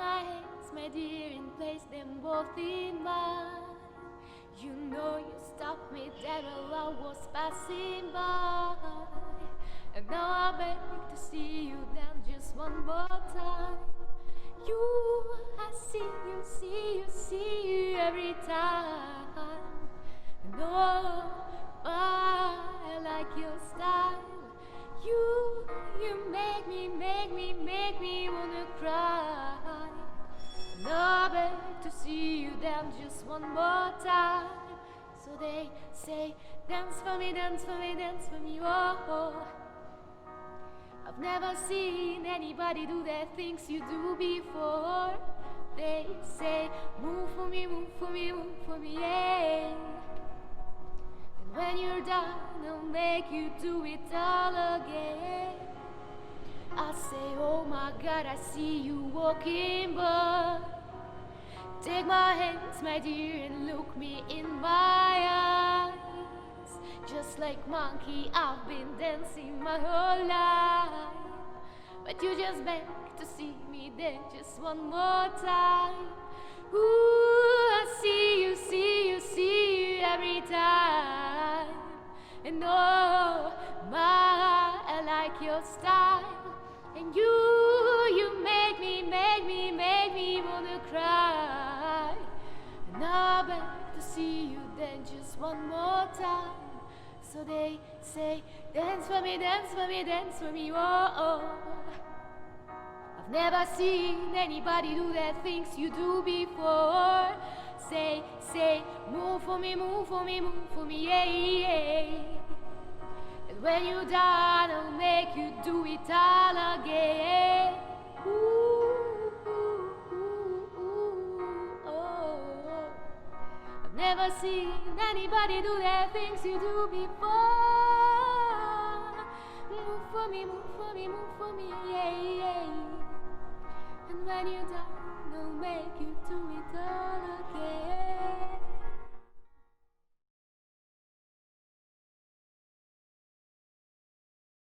my hands, my dear, and place them both in mine. You know you stopped me dead while I was passing by. And now I beg to see you down just one more time. I see you every time. And oh, I like your style. You make me wanna cry. And I beg to see you down just one more time. So they say, dance for me, dance for me, dance for me, oh. I've never seen anybody do the things you do before. They say, move for me, move for me, move for me, yeah. And when you're done, I'll make you do it all again. I say, oh my God, I see you walking, but take my hands, my dear, and look me in my eyes. Just like monkey, I've been dancing my whole life, but you just beg to see me then just one more time. Ooh, I see you every time. And oh, my, I like your style. And you make me wanna cry. And I beg to see you then just one more time. So they say, dance for me, dance for me, dance for me, oh, oh. I've never seen anybody do the things you do before. Say, move for me, move for me, move for me, yeah, yeah. And when you're done, I'll make you do it all again. Ooh, ooh, ooh, ooh, oh. I've never seen anybody do the things you do before. Move for me, move for me, move for me, yeah, yeah. And when you're done, I'll make you do it all again.